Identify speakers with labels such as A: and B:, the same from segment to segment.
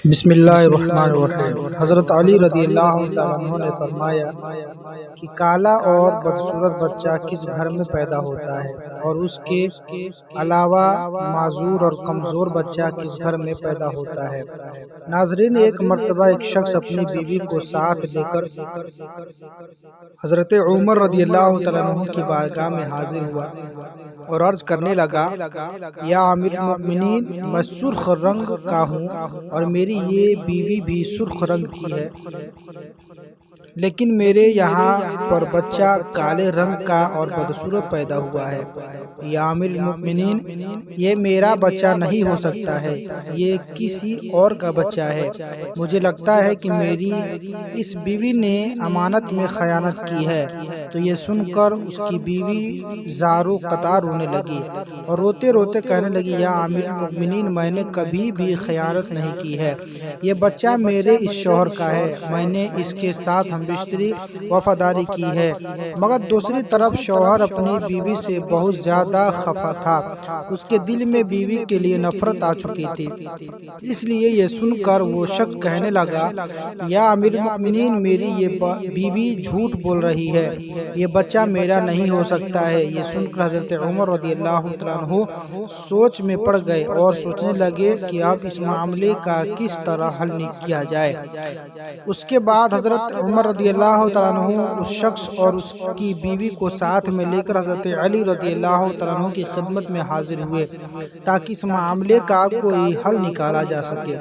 A: بسم اللہ الرحمن الرحیم۔ حضرت علی رضی اللہ تعالیٰ عنہ نے فرمایا کہ کالا اور بدصورت بچہ کس گھر میں پیدا ہوتا ہے اور اس کے علاوہ معذور اور کمزور بچہ کس گھر میں پیدا ہوتا ہے۔ ناظرین، ایک مرتبہ ایک شخص اپنی بیوی کو ساتھ لے کر حضرت عمر رضی اللہ تعالیٰ عنہ کی بارگاہ میں حاضر ہوا اور عرض کرنے لگا، یا امیر المؤمنین، میں سرخ رنگ کا ہوں اور میری یہ بیوی بھی سرخ رنگ کی ہے، لیکن میرے یہاں پر بچہ کالے رنگ کا اور بدصورت پیدا ہوا ہے۔ یا امیر المؤمنین، یہ میرا بچہ نہیں ہو سکتا ہے، یہ کسی اور کا بچہ ہے۔ مجھے لگتا ہے کہ میری اس بیوی نے امانت میں خیانت کی ہے۔ تو یہ سن کر اس کی بیوی زارو قطار رونے لگی اور روتے روتے کہنے لگی، یا امیر المؤمنین، میں نے کبھی بھی خیانت نہیں کی ہے، یہ بچہ میرے اس شوہر کا ہے، میں نے اس کے ساتھ ہم بستری وفاداری کی ہے۔ مگر دوسری طرف شوہر اپنی بیوی سے بہت زیادہ خفا تھا، اس کے دل میں بیوی کے لیے نفرت آ چکی تھی، اس لیے یہ سن کر وہ شخص کہنے لگا، یا امیر المؤمنین، میری یہ بیوی جھوٹ بول رہی ہے، یہ بچہ میرا نہیں ہو سکتا ہے۔ یہ سن کر حضرت عمر رضی اللہ عنہ سوچ میں پڑ گئے اور سوچنے لگے کہ اب اس معاملے کا کس طرح حل کیا جائے۔ اس کے بعد حضرت عمر رضی اللہ تعالیٰ عنہ اس شخص اور اس کی بیوی کو ساتھ میں لے کر حضرت علی رضی اللہ تعالیٰ عنہ کی خدمت میں حاضر ہوئے تاکہ اس معاملے کا کوئی حل نکالا جا سکے۔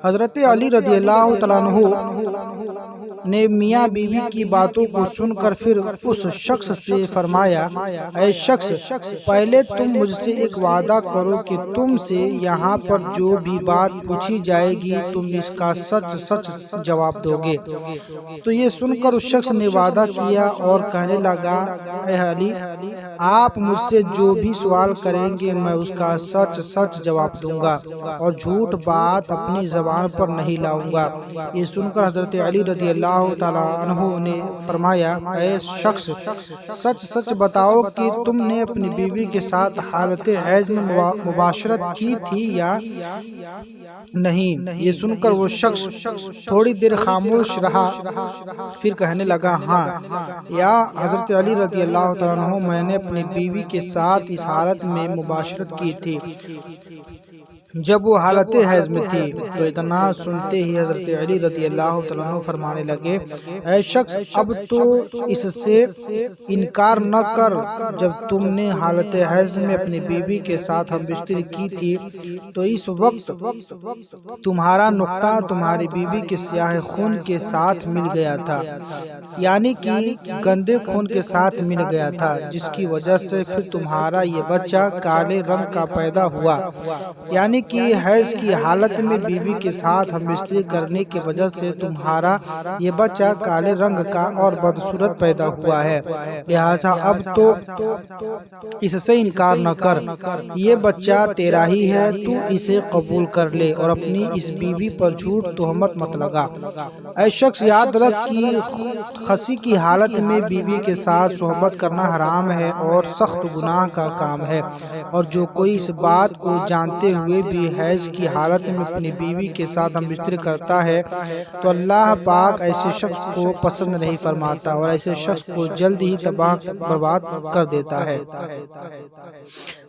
A: حضرت علی رضی اللہ تعالیٰ عنہ نے میاں بیوی کی باتوں کو سن کر پھر اس شخص سے فرمایا، اے شخص، پہلے تم مجھ سے ایک وعدہ کرو کہ تم سے یہاں پر جو بھی بات پوچھی جائے گی تم اس کا سچ سچ جواب دو گے۔ تو یہ سن کر اس شخص نے وعدہ کیا اور کہنے لگا، اے علی، آپ مجھ سے جو بھی سوال کریں گے میں اس کا سچ سچ جواب دوں گا اور جھوٹ بات اپنی زبان پر نہیں لاؤں گا۔ یہ سن کر حضرت علی رضی اللہ تعالیٰ عنہ نے فرمایا، اے شخص، سچ سچ بتاؤ کہ تم نے اپنی بیوی کے ساتھ حالت حیض میں مباشرت کی تھی یا نہیں؟ یہ سن کر وہ شخص تھوڑی دیر خاموش رہا، پھر کہنے لگا، ہاں یا حضرت علی رضی اللہ تعالیٰ عنہ، میں نے اپنی بیوی کے ساتھ اس حالت میں مباشرت کی تھی جب وہ حالت حیض میں تھی۔ تو اتنا سنتے ہی حضرت علی رضی اللہ تعالیٰ عنہ فرمانے لگے، اے شخص، اب تو اس سے انکار نہ کر، جب تم نے حالت حیض میں اپنی بیوی کے ساتھ ہم بستری کی تھی تو اس وقت تمہارا نقطہ تمہاری بیوی کے سیاہ خون کے ساتھ مل گیا تھا، یعنی کہ گندے خون کے ساتھ مل گیا تھا، جس کی وجہ سے پھر تمہارا یہ بچہ کالے رنگ کا پیدا ہوا، یعنی کہ حیض کی حالت میں بیوی کے ساتھ ہم بستری کرنے کی وجہ سے تمہارا یہ بچہ کالے رنگ کا اور بدصورت پیدا ہوا ہے، لہٰذا اب تو اس سے انکار نہ کر، یہ بچہ تیرا ہی ہے، تو اسے قبول کر لے اور اپنی اس بیوی پر جھوٹ تہمت مت لگا۔ اے شخص، یاد رکھ کہ خسی کی حالت میں بیوی کے ساتھ صحبت کرنا حرام ہے اور سخت گناہ کا کام ہے، اور جو کوئی اس بات کو جانتے ہوئے بھی حیض کی حالت میں اپنی بیوی کے ساتھ ہم بستری کرتا ہے تو اللہ پاک ایسے شخص کو پسند نہیں فرماتا اور ایسے شخص کو جلد ہی تباہ برباد کر دیتا ہے۔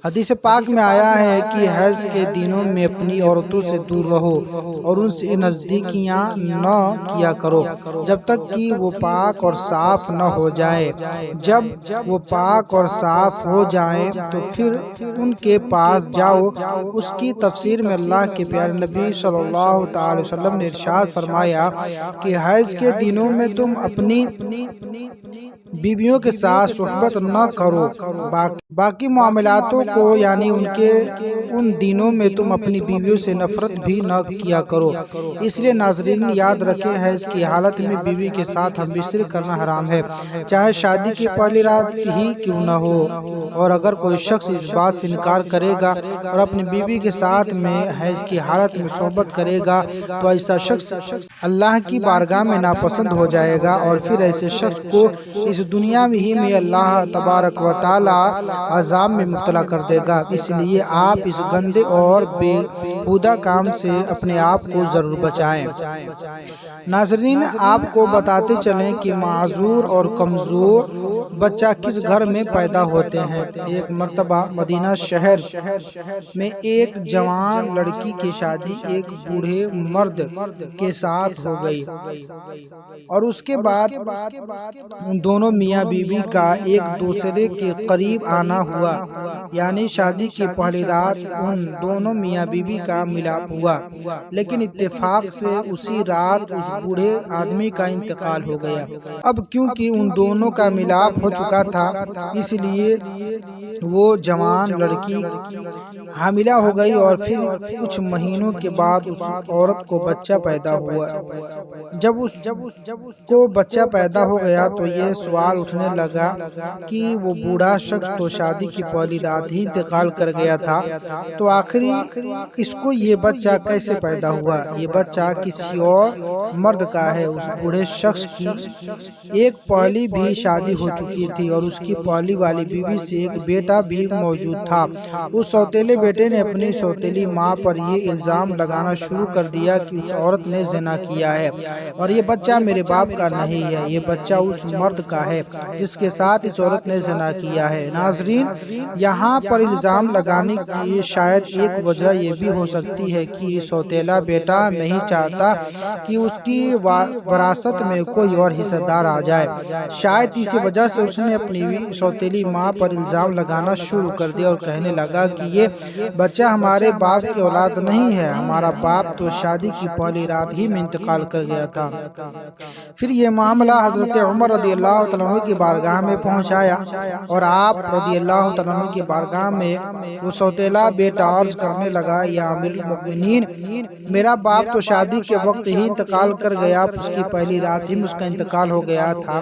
A: حدیث پاک میں آیا ہے کہ حیض کے دنوں میں اپنی عورتوں سے دور رہو اور ان سے نزدیکیاں نہ کیا کرو جب تک کہ وہ پاک اور صاف نہ ہو جائے۔ جب وہ پاک اور صاف ہو جائیں تو پھر ان کے پاس جاؤ۔ اس کی تفسیر میں اللہ کے پیارے نبی صلی اللہ تعالی وسلم نے ارشاد فرمایا کہ حیض کے دنوں میں تم اپنی بیویوں کے ساتھ صحبت نہ کرو، باقی معاملاتوں کو یعنی ان دنوں میں تم اپنی بیویوں سے نفرت بھی نہ کیا کرو۔ اس لیے ناظرین، یاد رکھیں، حیض کی حالت میں بیوی کے ساتھ ہم بستری کرنا حرام ہے، چاہے شادی کی پہلی رات ہی کیوں نہ ہو۔ اور اگر کوئی شخص اس بات سے انکار کرے گا اور اپنی بیوی کے ساتھ میں حیض کی حالت میں صحبت کرے گا تو ایسا شخص اللہ کی بارگاہ میں ناپسند ہو جائے گا، اور پھر ایسے شخص کو اس اس دنیا میں ہی میں اللہ تبارک و تعالی عذاب میں مبتلا کر دے گا، اس لیے آپ اس گندے اور بےہودہ کام سے اپنے آپ کو ضرور بچائیں۔ ناظرین، آپ کو بتاتے چلیں کہ معذور اور کمزور بچہ کس گھر میں پیدا ہوتے ہیں۔ ایک مرتبہ مدینہ شہر میں ایک جوان لڑکی کی شادی ایک بوڑھے مرد کے ساتھ ہو گئی، اور اس کے بعد ان دونوں میاں بیوی کا ایک دوسرے کے قریب آنا ہوا، یعنی شادی کی پہلی رات ان دونوں میاں بیوی کا ملاپ ہوا، لیکن اتفاق سے اسی رات اس بوڑھے آدمی کا انتقال ہو گیا۔ اب کیونکہ ان دونوں کا ملاپ ہو چکا تھا، اس لیے وہ جوان لڑکی حاملہ ہو گئی، اور پھر کچھ مہینوں کے بعد اس عورت کو بچہ پیدا ہوا۔ جب اس کو بچہ پیدا ہو گیا تو یہ سوال اٹھنے لگا کہ وہ بوڑھا شخص تو شادی کی پہلی رات ہی انتقال کر گیا تھا، تو آخری اس کو یہ بچہ کیسے پیدا ہوا؟ یہ بچہ کسی اور مرد کا ہے۔ اس بوڑھے شخص کی ایک پہلی بھی شادی ہو چکی تھی، اور اس کی پہلی والی بیوی سے ایک بیٹا بھی موجود تھا۔ اس سوتیلے بیٹے نے اپنی سوتیلی ماں پر یہ الزام لگانا شروع کر دیا کہ اس عورت نے زنا کیا ہے، اور یہ بچہ میرے باپ کا نہیں ہے، یہ بچہ اس مرد کا ہے جس کے ساتھ اس عورت نے زنا کیا ہے۔ ناظرین، یہاں پر الزام لگانے کی شاید ایک وجہ یہ بھی ہو سکتی ہے کہ سوتیلا بیٹا نہیں چاہتا کہ اس کی وراثت میں کوئی اور حصہ دار آ جائے۔ شاید اسی وجہ سے اس نے اپنی سوتیلی ماں پر الزام لگانا شروع کر دیا اور کہنے لگا کہ یہ بچہ ہمارے باپ کی اولاد نہیں ہے، ہمارا باپ تو شادی کی پہلی رات ہی میں انتقال کر گیا تھا۔ پھر یہ معاملہ حضرت عمر رضی اللہ تعالیٰ عنہ کی بارگاہ میں پہنچایا، اور آپ رضی اللہ تعالیٰ عنہ کی بارگاہ میں وہ سوتیلا بیٹا عرض کرنے لگا، یا امیر المؤمنین، میرا باپ تو شادی کے وقت ہی انتقال کر گیا، اس کی پہلی رات ہی میں اس کا انتقال ہو گیا تھا،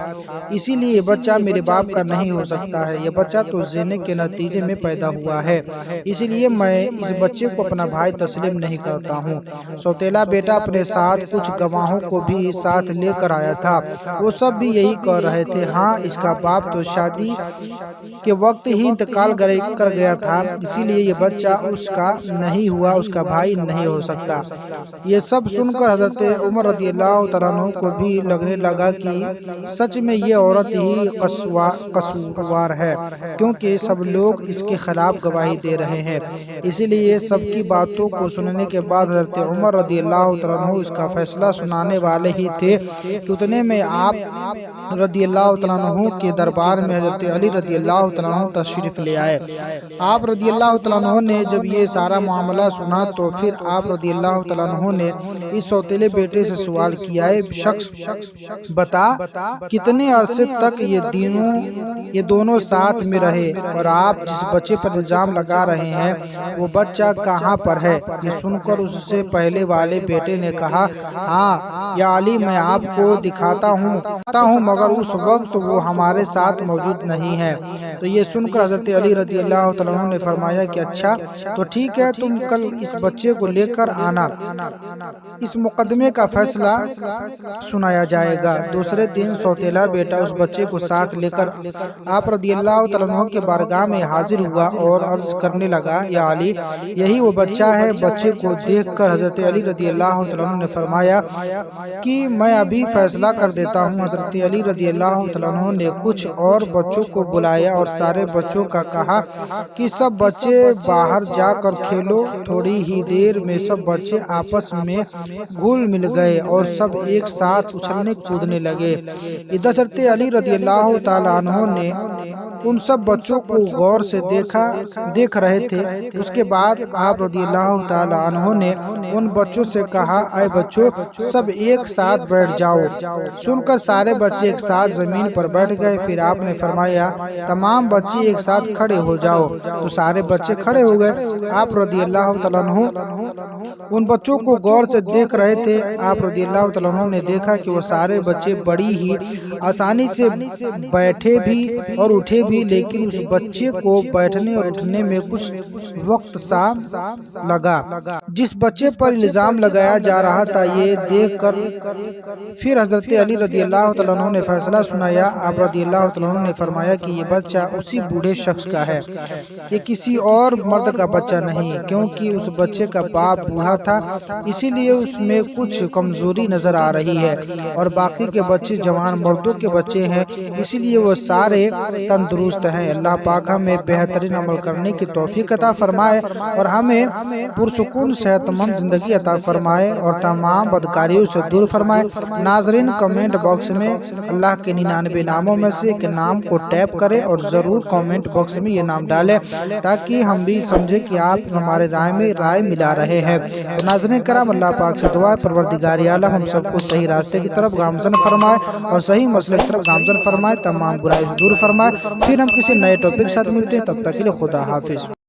A: اسی لیے یہ بچہ میرے باپ کا نہیں ہو سکتا ہے، یہ بچہ تو زنا کے نتیجے میں پیدا ہوا ہے، اسی لیے میں اس بچے کو اپنا بھائی تسلیم نہیں کرتا ہوں۔ سوتیلا بیٹا اپنے ساتھ کچھ گواہوں کو بھی ساتھ لے کر آیا تھا، وہ سب بھی یہی کہہ رہے تھے، ہاں اس کا باپ تو شادی کے وقت ہی انتقال کر گیا تھا، اسی لیے یہ بچہ اس کا نہیں ہوا، اس کا بھائی نہیں ہو سکتا۔ یہ سب سن کر حضرت عمر رضی اللہ تعالیٰ عنہ کو بھی لگنے لگا کہ سچ میں یہ عورت ہی قصوروار ہے، کیونکہ سب لوگ اس کے خلاف گواہی دے رہے ہیں۔ اسی لیے سب کی باتوں کو سننے کے بعد حضرت عمر رضی اللہ تعالیٰ عنہ اس کا فیصلہ سنانے والے ہی تھے کہ اتنے میں آپ رضی اللہ تعالیٰ عنہ کے دربار میں حضرت علی رضی اللہ تعالیٰ عنہ تشریف لے آئے۔ آپ رضی اللہ تعالیٰ عنہ نے جب یہ سارا معاملہ سنا تو پھر آپ رضی اللہ تعالیٰ عنہ نے اس سوتیلے بیٹے سے سوال کیا، اے شخص بتا کتنے عرصے تک یہ دونوں ساتھ میں رہے، اور آپ جس بچے پر الزام لگا رہے ہیں وہ بچہ کہاں پر ہے؟ یہ سن کر اس سے پہلے والے بیٹے نے کہا، ہاں یا علی، میں آپ کو دکھاتا ہوں، مگر اس وقت وہ ہمارے ساتھ موجود نہیں ہے۔ تو یہ سن کر حضرت علی رضی اللہ تعالیٰ عنہ نے فرمایا کہ اچھا تو ٹھیک ہے، تم کل اس بچے کو لے کر آنا، اس مقدمے کا فیصلہ سنایا جائے گا۔ دوسرے دن سوتیلا بیٹا اس بچے کو ساتھ لے کر آپ رضی اللہ تعالیٰ عنہ کے بارگاہ میں حاضر ہوا اور عرض کرنے لگا، یا علی، یہی وہ بچہ ہے۔ بچے کو دیکھ کر حضرت علی رضی اللہ تعالیٰ عنہ نے فرمایا کہ میں ابھی فیصلہ کر دیتا ہوں۔ حضرت علی رضی اللہ تعالیٰ عنہ نے کچھ اور بچوں کو بلایا اور سارے بچوں کا کہا کہ سب بچے باہر جا کر کھیلو۔ تھوڑی ہی دیر میں سب بچے آپس میں گھل مل گئے اور سب ایک ساتھ اچھلنے کودنے لگے۔ ادھر حضرت علی رضی اللہ تعالیٰ عنہ نے ان سب بچوں کو غور سے دیکھ رہے تھے۔ اس کے بعد آپ رضی اللہ تعالیٰ عنہ نے ان بچوں سے کہا، اے بچوں، سب ایک ساتھ بیٹھ جاؤ۔ سن کر سارے بچے ایک ساتھ زمین پر بیٹھ گئے۔ پھر آپ نے فرمایا، تمام بچے ایک ساتھ کھڑے ہو جاؤ۔ تو سارے بچے کھڑے ہو گئے۔ آپ رضی اللہ تعالیٰ عنہ ان بچوں کو غور سے دیکھ رہے تھے۔ آپ رضی اللہ تعالیٰ عنہ نے دیکھا کہ وہ سارے بچے بڑی ہی آسانی سے بیٹھے بھی اور اٹھے بھی بھی، لیکن اس بچے کو بیٹھنے اور اٹھنے میں کچھ وقت سا لگا۔ جس بچے پر الزام لگایا جا رہا تھا یہ دیکھ کر پھر حضرت علی رضی اللہ تعالیٰ عنہ نے فیصلہ سنایا۔ آپ رضی اللہ تعالیٰ عنہ نے فرمایا کہ یہ بچہ اسی بوڑھے شخص کا ہے، یہ کسی اور مرد کا بچہ نہیں، کیونکہ اس بچے کا باپ بوڑھا تھا، اسی لیے اس میں کچھ کمزوری نظر آ رہی ہے، اور باقی کے بچے جوان مردوں کے بچے ہیں، اسی لیے وہ سارے تندرست ہیں۔ اللہ پاک ہمیں بہترین عمل کرنے کی توفیق عطا فرمائے اور ہمیں پرسکون صحت مند زندگی عطا فرمائے اور تمام بدکاریوں سے دور فرمائے۔ ناظرین، کمنٹ باکس میں اللہ کے 99 ناموں میں سے ایک نام کو ٹیپ کریں اور ضرور کمنٹ باکس میں یہ نام ڈالیں تاکہ ہم بھی سمجھیں کہ آپ ہمارے رائے میں رائے ملا رہے ہیں۔ ناظرین کرام، اللہ پاک سے دعا ہے پروردگار اعلیٰ ہم سب کو صحیح راستے کی طرف گامزن فرمائے اور صحیح مسئلے کی طرف گامزن فرمائے، تمام برائی سے دور فرمائے۔ پھر ہم کسی نئے ٹاپک کے ساتھ ملتے ہیں، تب تک کے لیے خدا حافظ۔